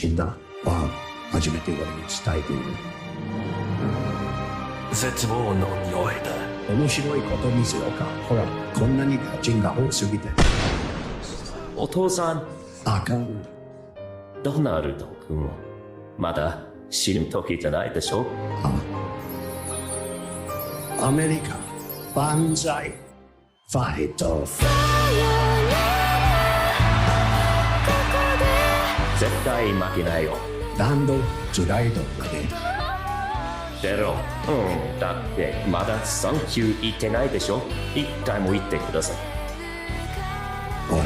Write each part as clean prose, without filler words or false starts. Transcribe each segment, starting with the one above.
死んだは初めて俺に伝えている。絶望の匂いだ。面白いこと見せようか。ほら、こんなにガチンが多すぎて。お父さん。あかん。ドナルド君、まだ死ぬ時じゃないでしょ。アメリカ、万歳。ファイト。絶対負けないよ。ランド、スライドまで。ゼロ。だってまだサンキュー言ってないでしょ。一回も言ってください。おい、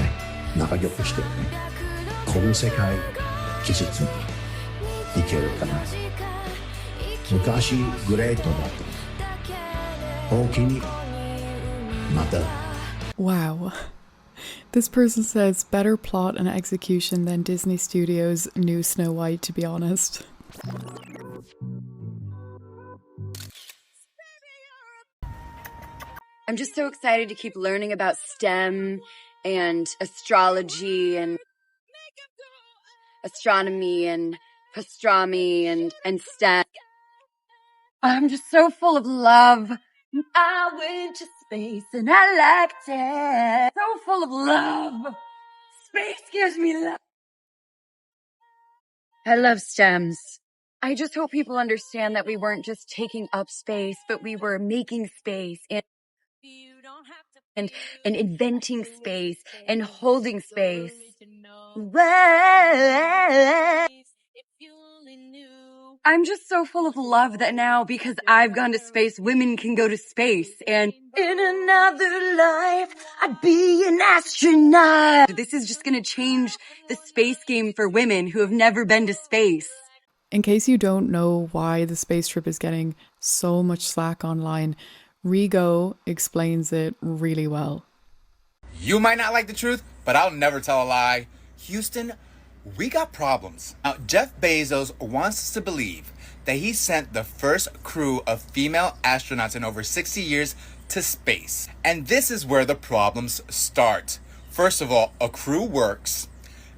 仲良くしてね。この世界、季節にいけるかな。昔グレートだった。大きに、また。Wow. This person says better plot and execution than Disney Studios' new Snow White, to be honest. I'm just so excited to keep learning about STEM and astrology and astronomy and pastrami and STEM. I'm just so full of love. I went to space and I liked it. So full of love. Space gives me love. I love STEMs. I just hope people understand that we weren't just taking up space, but we were making space and inventing space and holding space. I'm just so full of love that now, because I've gone to space, women can go to space. And in another life, I'd be an astronaut. This is just going to change the space game for women who have never been to space. In case you don't know why the space trip is getting so much slack online, Rigo explains it really well. You might not like the truth, but I'll never tell a lie. Houston, we got problems. Now, Jeff Bezos wants us to believe that he sent the first crew of female astronauts in over 60 years to space. And this is where the problems start. First of all, a crew works.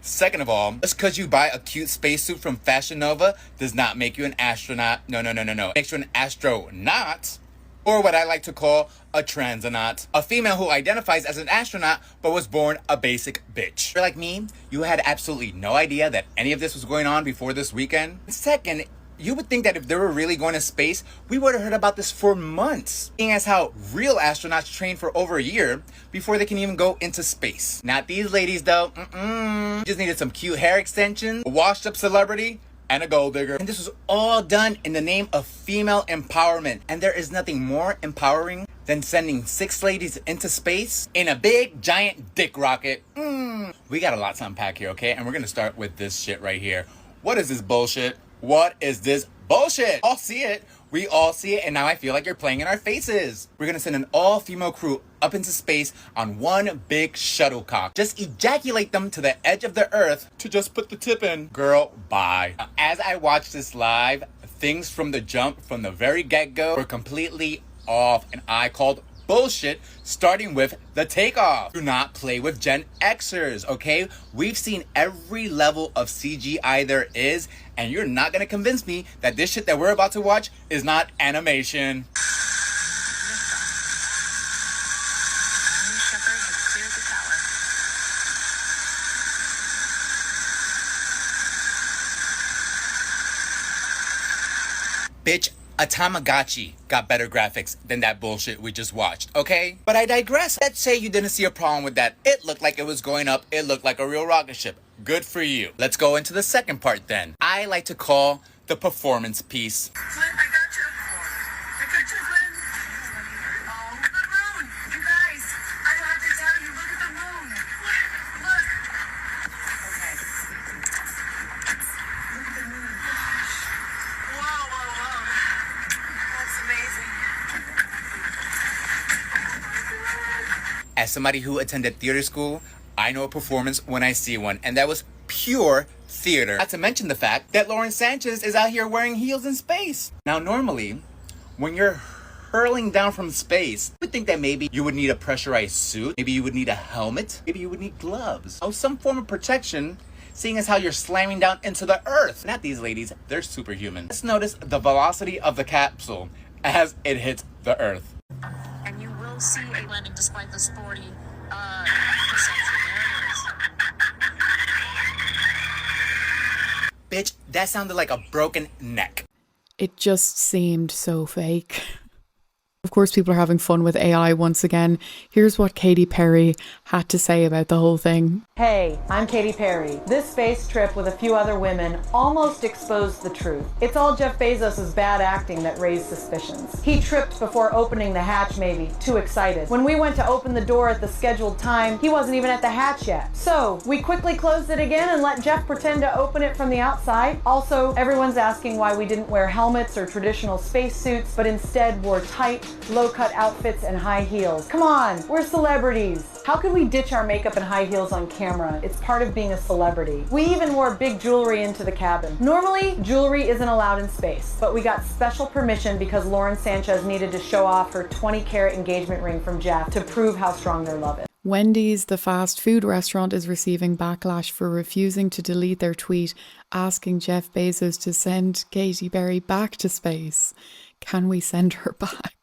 Second of all, just because you buy a cute spacesuit from Fashion Nova does not make you an astronaut. No. It makes you an astronaut, or what I like to call a transonaut. A female who identifies as an astronaut but was born a basic bitch. If you're like me, you had absolutely no idea that any of this was going on before this weekend. Second, you would think that if they were really going to space, we would have heard about this for months. Seeing as how real astronauts train for over a year before they can even go into space. Not these ladies though. Just needed some cute hair extensions, a washed up celebrity, and a gold digger. And this was all done in the name of female empowerment. And there is nothing more empowering than sending 6 ladies into space in a big giant dick rocket. We got a lot to unpack here, okay? And we're gonna start with this shit right here. What is this bullshit? What is this bullshit? I'll see it. We all see it, and now I feel like you're playing in our faces. We're gonna send an all-female crew up into space on one big shuttlecock. Just ejaculate them to the edge of the earth to just put the tip in. Girl, bye. Now, as I watch this live, things from the jump, from the very get-go, were completely off, and I called bullshit, starting with the takeoff. Do not play with Gen Xers, okay? We've seen every level of CGI there is, and you're not gonna convince me that this shit that we're about to watch is not animation. Bitch, a Tamagotchi got better graphics than that bullshit we just watched, okay? But I digress. Let's say you didn't see a problem with that. It looked like it was going up. It looked like a real rocket ship. Good for you. Let's go into the second part then. I like to call the performance piece. Flynn, I got you. I got you, Flynn. Oh, the moon. You guys, I have to tell you, look at the moon. Look. Okay. Look at the moon. Whoa. That's amazing. As somebody who attended theater school, I know a performance when I see one, and that was pure theater. Not to mention the fact that Lauren Sanchez is out here wearing heels in space. Now, normally, when you're hurling down from space, you would think that maybe you would need a pressurized suit, maybe you would need a helmet, maybe you would need gloves, or some form of protection, seeing as how you're slamming down into the earth. Not these ladies, they're superhuman. Let's notice the velocity of the capsule as it hits the earth. And you will see a landing despite the sporty perception. There it is. Bitch, that sounded like a broken neck. It just seemed so fake. Of course, people are having fun with AI once again. Here's what Katy Perry had to say about the whole thing. Hey, I'm Katy Perry. This space trip with a few other women almost exposed the truth. It's all Jeff Bezos' bad acting that raised suspicions. He tripped before opening the hatch maybe, too excited. When we went to open the door at the scheduled time, he wasn't even at the hatch yet. So, we quickly closed it again and let Jeff pretend to open it from the outside. Also, everyone's asking why we didn't wear helmets or traditional spacesuits, but instead wore tight, low-cut outfits and high heels. Come on, we're celebrities. How could we ditch our makeup and high heels on camera? It's part of being a celebrity. We even wore big jewelry into the cabin. Normally, jewelry isn't allowed in space, but we got special permission because Lauren Sanchez needed to show off her 20-carat engagement ring from Jeff to prove how strong their love is. Wendy's, the fast food restaurant, is receiving backlash for refusing to delete their tweet asking Jeff Bezos to send Katy Perry back to space. Can we send her back?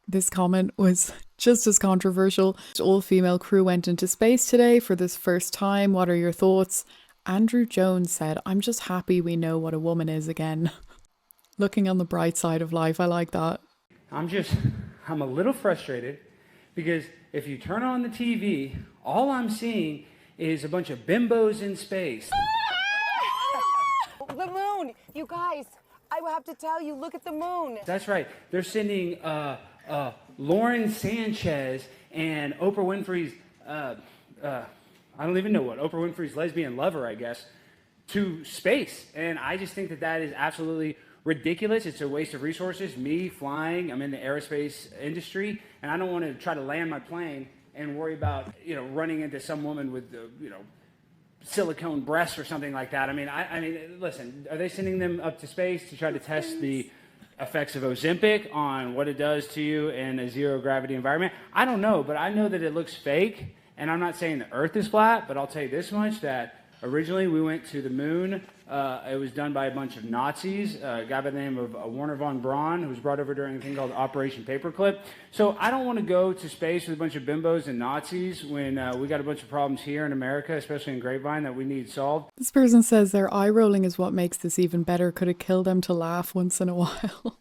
This comment was just as controversial. All-female crew went into space today for this first time. What are your thoughts? Andrew Jones said, I'm just happy we know what a woman is again. Looking on the bright side of life, I like that. I'm a little frustrated because if you turn on the TV, all I'm seeing is a bunch of bimbos in space. The moon! You guys, I have to tell you, look at the moon. That's right. They're sending Lauren Sanchez and Oprah Winfrey's, I don't even know what, Oprah Winfrey's lesbian lover, I guess, to space. And I just think that is absolutely ridiculous. It's a waste of resources. Me flying, I'm in the aerospace industry, and I don't want to try to land my plane and worry about, running into some woman with, silicone breasts or something like that. I mean, listen, are they sending them up to space to try to test the effects of Ozempic on what it does to you in a zero gravity environment? I don't know, but I know that it looks fake, and I'm not saying the earth is flat, but I'll tell you this much, that originally we went to the moon. It was done by a bunch of Nazis, a guy by the name of Werner von Braun, who was brought over during a thing called Operation Paperclip. So I don't want to go to space with a bunch of bimbos and Nazis when we got a bunch of problems here in America, especially in Grapevine, that we need solved. This person says their eye rolling is what makes this even better. Could it kill them to laugh once in a while?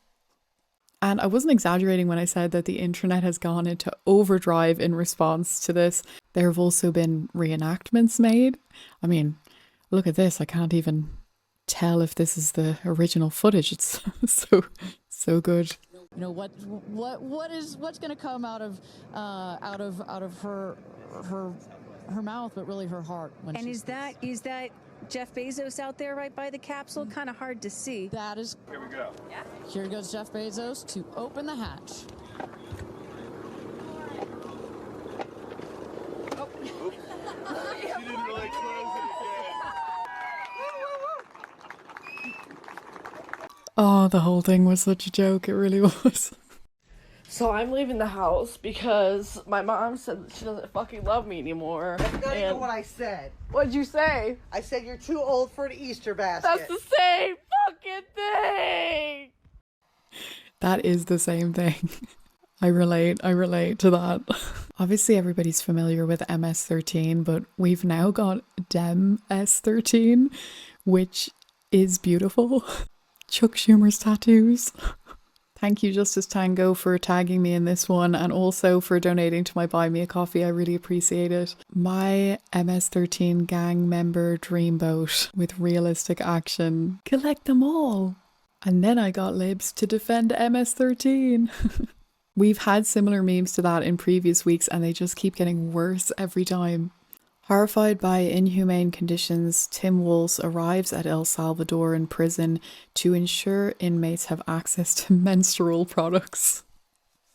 And I wasn't exaggerating when I said that the internet has gone into overdrive in response to this. There have also been reenactments made. I mean, look at this. I can't even tell if this is the original footage. It's so good. You know what's going to come out of her mouth, but really her heart. When and is that Jeff Bezos out there right by the capsule? Kind of hard to see. That is. Here we go. Yeah. Here goes Jeff Bezos to open the hatch. Oh. She didn't really close it again. Oh, the whole thing was such a joke. It really was. So I'm leaving the house because my mom said that she doesn't fucking love me anymore. That's not even what I said. What'd you say? I said you're too old for an Easter basket. That's the same fucking thing! That is the same thing. I relate to that. Obviously everybody's familiar with MS-13, but we've now got Dem S-13, which is beautiful. Chuck Schumer's tattoos. Thank you, Justice Tango, for tagging me in this one and also for donating to my Buy Me a Coffee. I really appreciate it. My MS-13 gang member dreamboat with realistic action. Collect them all. And then I got libs to defend MS-13. We've had similar memes to that in previous weeks and they just keep getting worse every time. Horrified by inhumane conditions, Tim Walz arrives at El Salvador in prison to ensure inmates have access to menstrual products.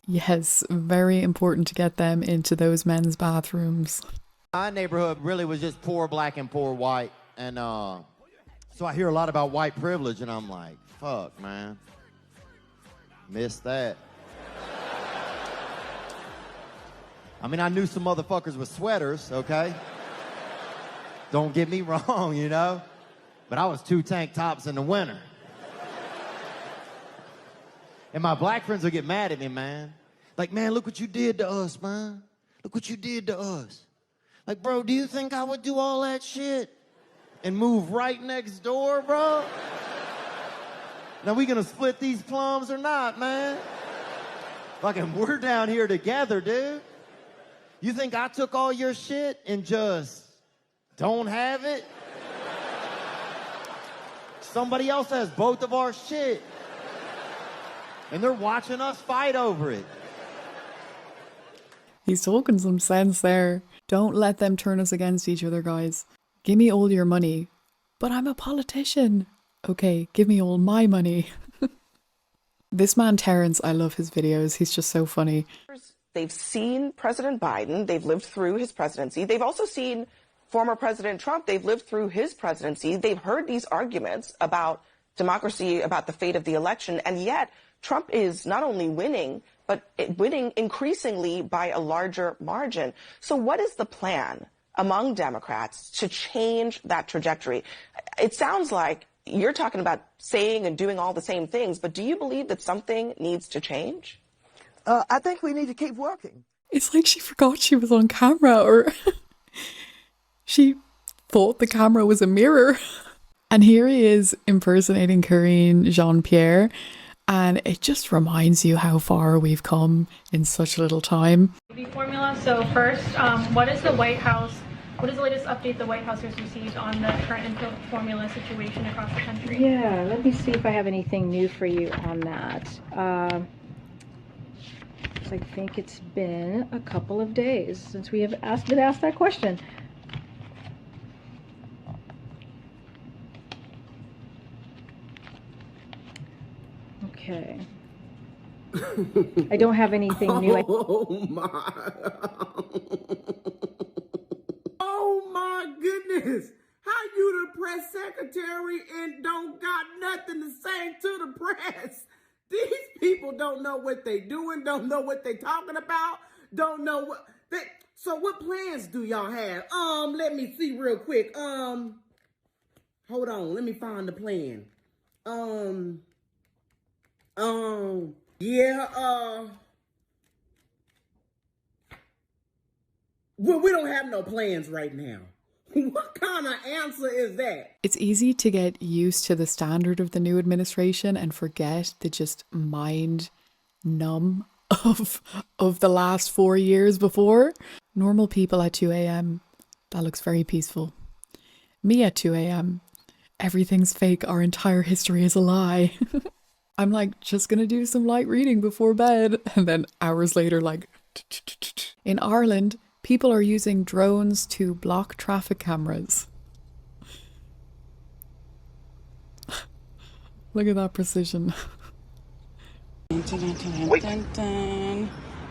Yes, very important to get them into those men's bathrooms. My neighborhood really was just poor black and poor white, and so I hear a lot about white privilege, and I'm like, fuck, man. Missed that. I mean, I knew some motherfuckers with sweaters, okay? Don't get me wrong, you know? But I was 2 tank tops in the winter. And my black friends will get mad at me, man. Like, man, look what you did to us, man. Look what you did to us. Like, bro, do you think I would do all that shit and move right next door, bro? Now, we gonna split these plums or not, man? Fucking, we're down here together, dude. You think I took all your shit and just don't have it? Somebody else has both of our shit. And they're watching us fight over it. He's talking some sense there. Don't let them turn us against each other, guys. Give me all your money. But I'm a politician. Okay, give me all my money. This man, Terrence, I love his videos. He's just so funny. They've seen President Biden. They've lived through his presidency. They've also seen former President Trump. They've lived through his presidency. They've heard these arguments about democracy, about the fate of the election. And yet, Trump is not only winning, but winning increasingly by a larger margin. So what is the plan among Democrats to change that trajectory? It sounds like you're talking about saying and doing all the same things, but do you believe that something needs to change? I think we need to keep working. It's like she forgot she was on camera, or she thought the camera was a mirror. And here he is impersonating Karine Jean-Pierre. And it just reminds you how far we've come in such little time. Formula. So first, what is the latest update the White House has received on the current info formula situation across the country? Yeah, let me see if I have anything new for you on that. I think it's been a couple of days since we have been asked that question. Okay. I don't have anything new. Oh my goodness. How you the press secretary and don't got nothing to say to the press? These people don't know what they doing, don't know what they talking about, don't know what they... So what plans do y'all have? Let me see real quick. Hold on, let me find the plan. Well, we don't have no plans right now. What kind of answer is that? It's easy to get used to the standard of the new administration and forget the just mind numb of the last 4 years before. Normal people at 2 a.m. That looks very peaceful. Me at 2 a.m. Everything's fake. Our entire history is a lie. I'm like, just gonna do some light reading before bed. And then hours later, like... In Ireland, people are using drones to block traffic cameras. Look at that precision. Wait.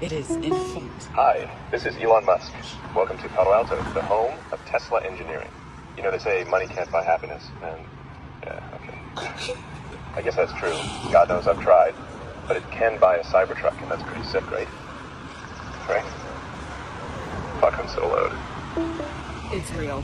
It is infant. Hi, this is Elon Musk. Welcome to Palo Alto, the home of Tesla engineering. You know, they say money can't buy happiness, and yeah, okay. I guess that's true. God knows I've tried. But it can buy a Cybertruck, and that's pretty sick, right? Right? Fuck, I'm so loaded. It's real.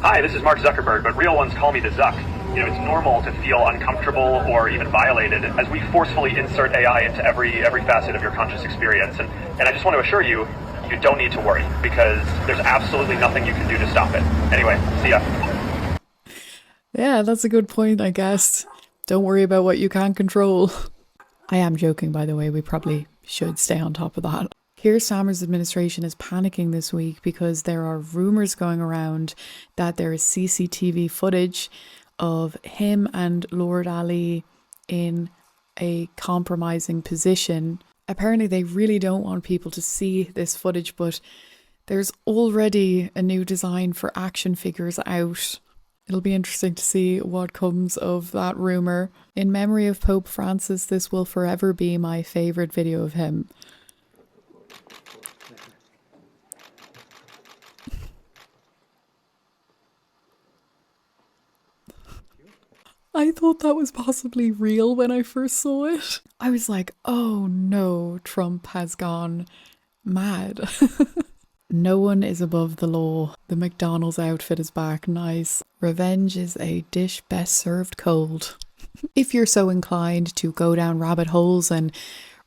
Hi, this is Mark Zuckerberg, but real ones call me the Zuck. You know, it's normal to feel uncomfortable or even violated as we forcefully insert AI into every facet of your conscious experience. And I just want to assure you, you don't need to worry, because there's absolutely nothing you can do to stop it. Anyway, see ya. Yeah, that's a good point, I guess. Don't worry about what you can't control. I am joking, by the way. We probably should stay on top of that. Keir Starmer's administration is panicking this week because there are rumours going around that there is CCTV footage of him and Lord Alli in a compromising position. Apparently they really don't want people to see this footage, but there's already a new design for action figures out. It'll be interesting to see what comes of that rumour. In memory of Pope Francis, this will forever be my favourite video of him. I thought that was possibly real when I first saw it. I was like, oh no, Trump has gone mad. No one is above the law. The McDonald's outfit is back. Nice. Revenge is a dish best served cold. If you're so inclined to go down rabbit holes and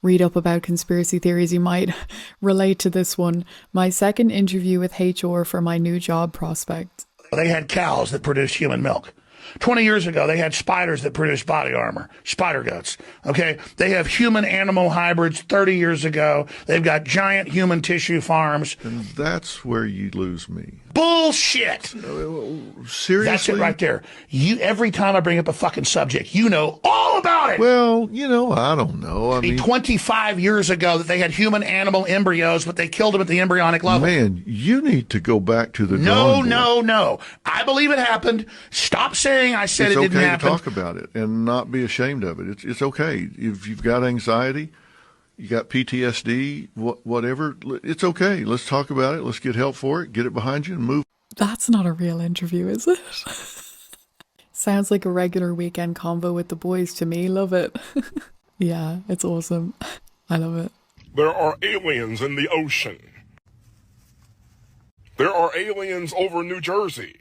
read up about conspiracy theories, you might relate to this one. My second interview with HR for my new job prospect. They had cows that produced human milk. 20 years ago, they had spiders that produced body armor, spider guts. Okay. They have human animal hybrids 30 years ago. They've got giant human tissue farms. And that's where you lose me. Bullshit. Seriously? That's it right there. Every time I bring up a fucking subject, you know all about it. Well, I don't know. I mean, 25 years ago that they had human animal embryos, but they killed them at the embryonic level. Man, you need to go back to the No. drawing board. I believe it happened. Stop saying I said it didn't happen. It's okay to talk about it and not be ashamed of it. It's okay. If you've got anxiety, you got PTSD, whatever, it's okay. Let's talk about it. Let's get help for it. Get it behind you and move. That's not a real interview, is it? Sounds like a regular weekend convo with the boys to me. Love it. Yeah, it's awesome. I love it. There are aliens in the ocean. There are aliens over New Jersey.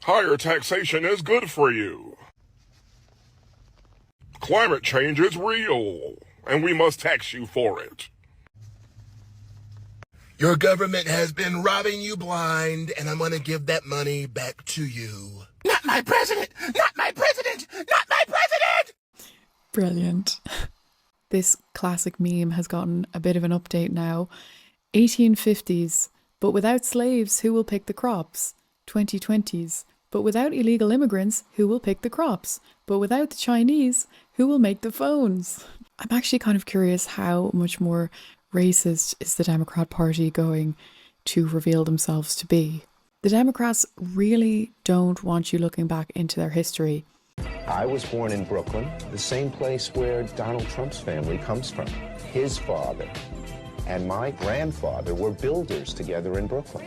Higher taxation is good for you. Climate change is real, and we must tax you for it. Your government has been robbing you blind, and I'm going to give that money back to you. Not my president! Not my president! Not my president! Brilliant. This classic meme has gotten a bit of an update now. 1850s, but without slaves, who will pick the crops? 2020s, but without illegal immigrants, who will pick the crops? But without the Chinese, who will make the phones? I'm actually kind of curious how much more racist is the Democrat Party going to reveal themselves to be. The Democrats really don't want you looking back into their history. I was born in Brooklyn, the same place where Donald Trump's family comes from. His father and my grandfather were builders together in Brooklyn.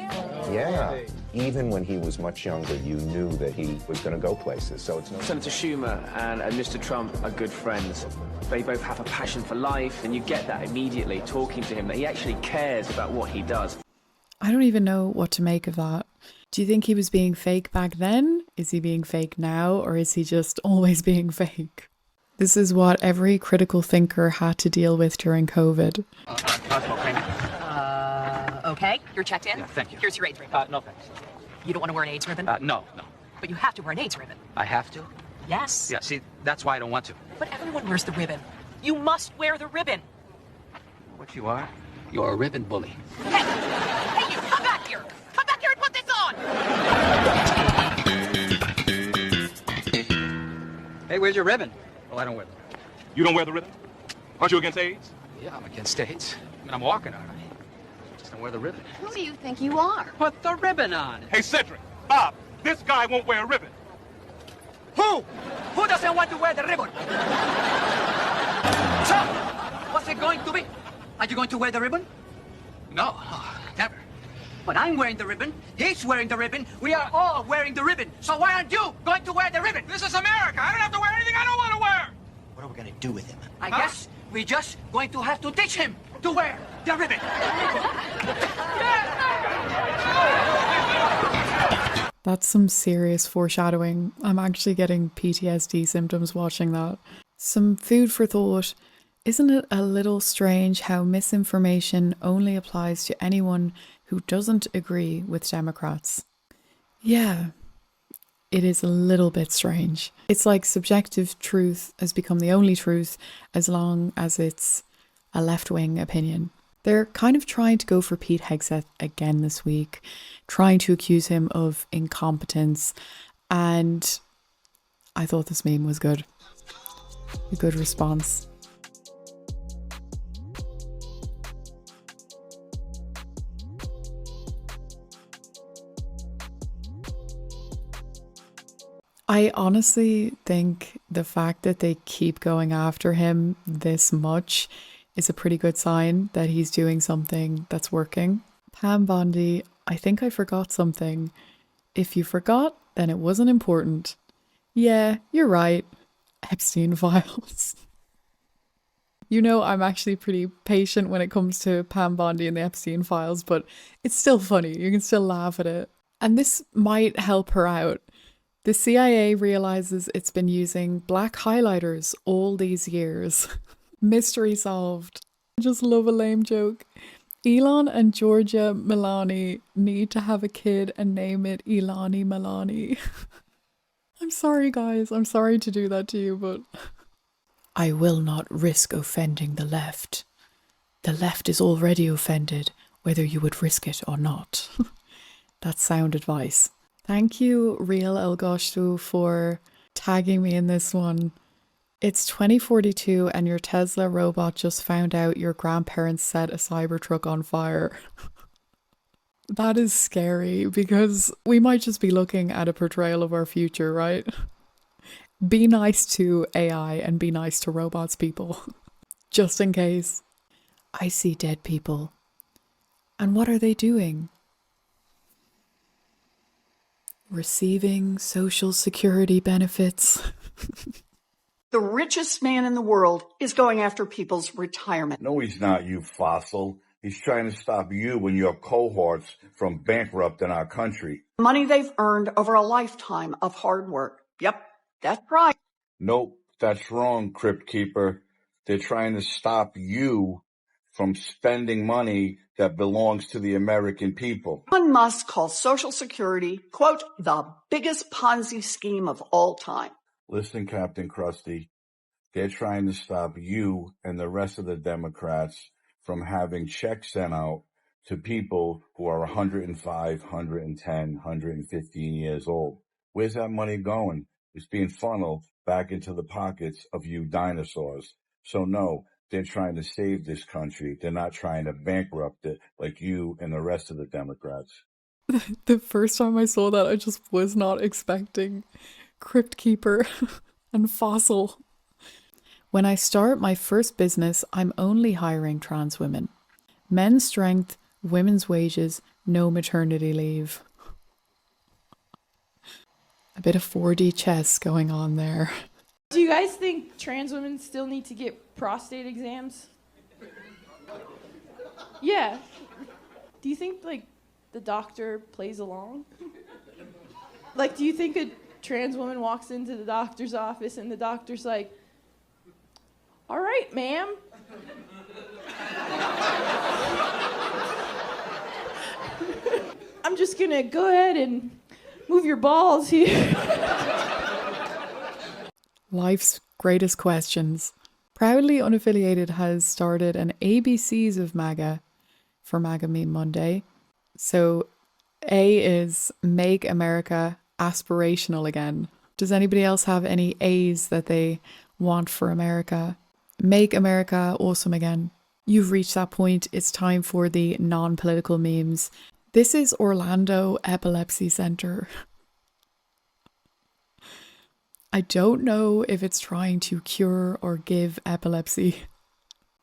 Yeah. Even when he was much younger, you knew that he was going to go places. So it's no. Senator Schumer and Mr. Trump are good friends. They both have a passion for life, and you get that immediately talking to him, that he actually cares about what he does. I don't even know what to make of that. Do you think he was being fake back then? Is he being fake now? Or is he just always being fake? This is what every critical thinker had to deal with during COVID. Okay, you're checked in? Yeah, thank you. Here's your AIDS ribbon. No, thanks. You don't want to wear an AIDS ribbon? No. But you have to wear an AIDS ribbon. I have to? Yes. Yeah, see, that's why I don't want to. But everyone wears the ribbon. You must wear the ribbon. What you are? You're a ribbon bully. Hey, you, come back here. Come back here and put this on. Hey, where's your ribbon? Well, I don't wear the ribbon. You don't wear the ribbon? Aren't you against AIDS? Yeah, I'm against AIDS. I mean, I'm walking on it. Just don't wear the ribbon. Who do you think you are? Put the ribbon on. Hey, Cedric, Bob, this guy won't wear a ribbon. Who? Who doesn't want to wear the ribbon? So, what's it going to be? Are you going to wear the ribbon? No, never. But I'm wearing the ribbon. He's wearing the ribbon. We are all wearing the ribbon. So why aren't you going to wear the ribbon? This is America. I don't have to wear anything I don't want to wear. What are we going to do with him? I guess we're just going to have to teach him to wear the ribbon. That's some serious foreshadowing. I'm actually getting PTSD symptoms watching that. Some food for thought. Isn't it a little strange how misinformation only applies to anyone who doesn't agree with Democrats? Yeah, it is a little bit strange. It's like subjective truth has become the only truth as long as it's a left-wing opinion. They're kind of trying to go for Pete Hegseth again this week, trying to accuse him of incompetence, and I thought this meme was good. A good response. I honestly think the fact that they keep going after him this much is a pretty good sign that he's doing something that's working. Pam Bondi, I think I forgot something. If you forgot, then it wasn't important. Yeah, you're right. Epstein files. You know, I'm actually pretty patient when it comes to Pam Bondi and the Epstein files, but it's still funny. You can still laugh at it. And this might help her out. The CIA realizes it's been using black highlighters all these years. Mystery solved. Just love a lame joke. Elon and Georgia Milani need to have a kid and name it Elani Milani. I'm sorry, guys. I'm sorry to do that to you, but I will not risk offending the left. The left is already offended, whether you would risk it or not. That's sound advice. Thank you, Real El Goshtu, for tagging me in this one. It's 2042 and your Tesla robot just found out your grandparents set a Cybertruck on fire. That is scary because we might just be looking at a portrayal of our future, right? Be nice to AI and be nice to robots, people. Just in case. I see dead people. And what are they doing? Receiving social security benefits. The richest man in the world is going after people's retirement. No, he's not, you fossil. He's trying to stop you and your cohorts from bankrupting our country. Money they've earned over a lifetime of hard work. Yep, that's right. Nope, that's wrong, Crypt Keeper. They're trying to stop you from spending money that belongs to the American people. Elon Musk calls Social Security, quote, the biggest Ponzi scheme of all time. Listen, Captain Krusty, they're trying to stop you and the rest of the Democrats from having checks sent out to people who are 105, 110, 115 years old. Where's that money going? It's being funneled back into the pockets of you dinosaurs. So no, they're trying to save this country. They're not trying to bankrupt it like you and the rest of the Democrats. The first time I saw that, I just was not expecting Crypt Keeper and Fossil. When I start my first business, I'm only hiring trans women. Men's strength, women's wages, no maternity leave. A bit of 4D chess going on there. Do you guys think trans women still need to get prostate exams? Yeah. Do you think, like, the doctor plays along? Like, do you think a trans woman walks into the doctor's office and the doctor's like, all right, ma'am. I'm just gonna go ahead and move your balls here. Life's greatest questions. Proudly Unaffiliated has started an ABCs of MAGA for MAGA Meme Monday. So A is make America aspirational again. Does anybody else have any A's that they want for America? Make America awesome again. You've reached that point. It's time for the non-political memes. This is Orlando Epilepsy Center. I don't know if it's trying to cure or give epilepsy.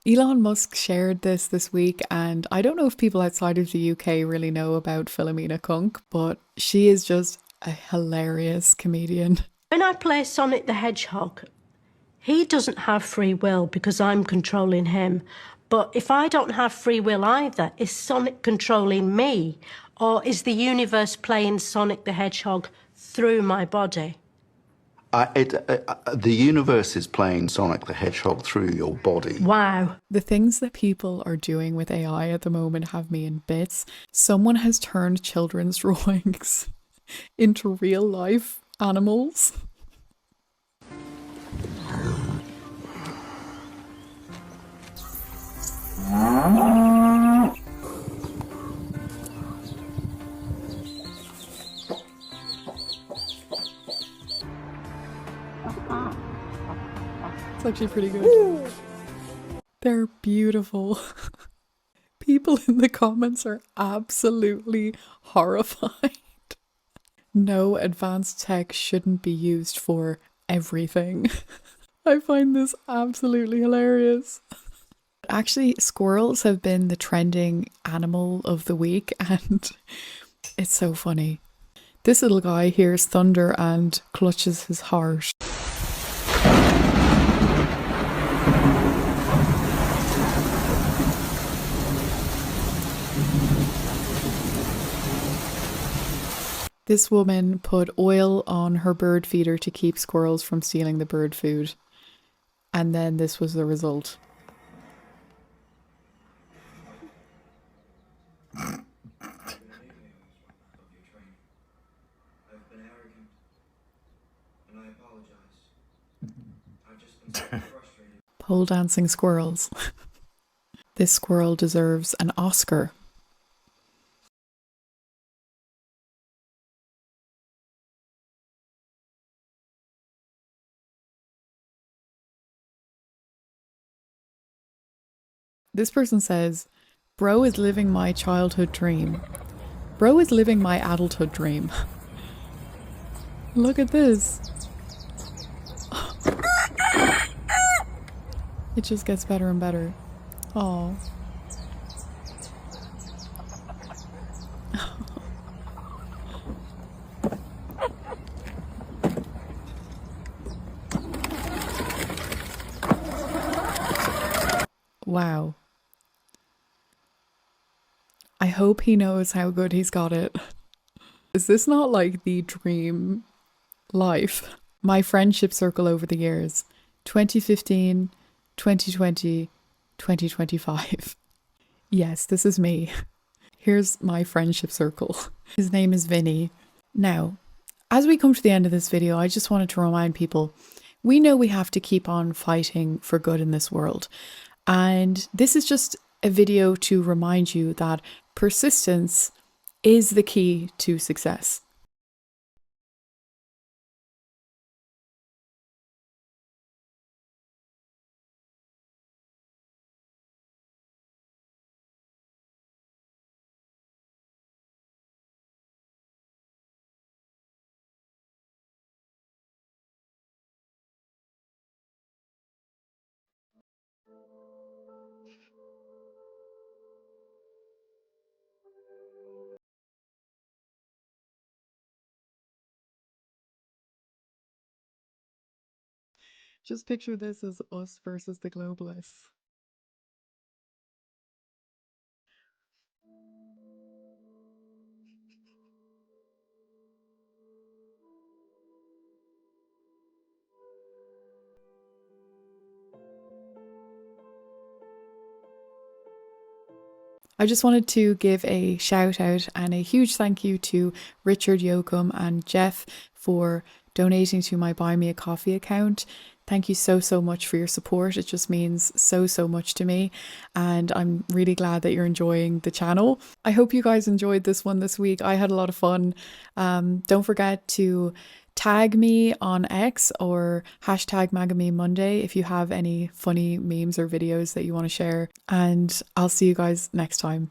Elon Musk shared this week, and I don't know if people outside of the UK really know about Philomena Kunk, but she is just a hilarious comedian. When I play Sonic the Hedgehog, he doesn't have free will because I'm controlling him. But if I don't have free will either, is Sonic controlling me? Or is the universe playing Sonic the Hedgehog through my body? The universe is playing Sonic the Hedgehog through your body. Wow. The things that people are doing with AI at the moment have me in bits. Someone has turned children's drawings into real life animals. It's actually pretty good. They're beautiful. People in the comments are absolutely horrified. No advanced tech shouldn't be used for everything. I find this absolutely hilarious. Actually, squirrels have been the trending animal of the week, and it's so funny. This little guy hears thunder and clutches his heart. This woman put oil on her bird feeder to keep squirrels from stealing the bird food. And then this was the result. Pole dancing squirrels. This squirrel deserves an Oscar. This person says, bro is living my childhood dream. Bro is living my adulthood dream. Look at this. It just gets better and better. Oh. Wow. I hope he knows how good he's got it. Is this not like the dream life? My friendship circle over the years. 2015, 2020, 2025. Yes, this is me. Here's my friendship circle. His name is Vinny. Now, as we come to the end of this video, I just wanted to remind people, we know we have to keep on fighting for good in this world. And this is just a video to remind you that persistence is the key to success. Just picture this as us versus the globalists. I just wanted to give a shout out and a huge thank you to Richard Yoakum and Jeff for donating to my Buy Me a Coffee account. Thank you so much for your support. It just means so much to me, and I'm really glad that you're enjoying the channel. I hope you guys enjoyed this one this week. I had a lot of fun. Don't forget to tag me on X or hashtag MAGA Meme Monday if you have any funny memes or videos that you want to share, and I'll see you guys next time.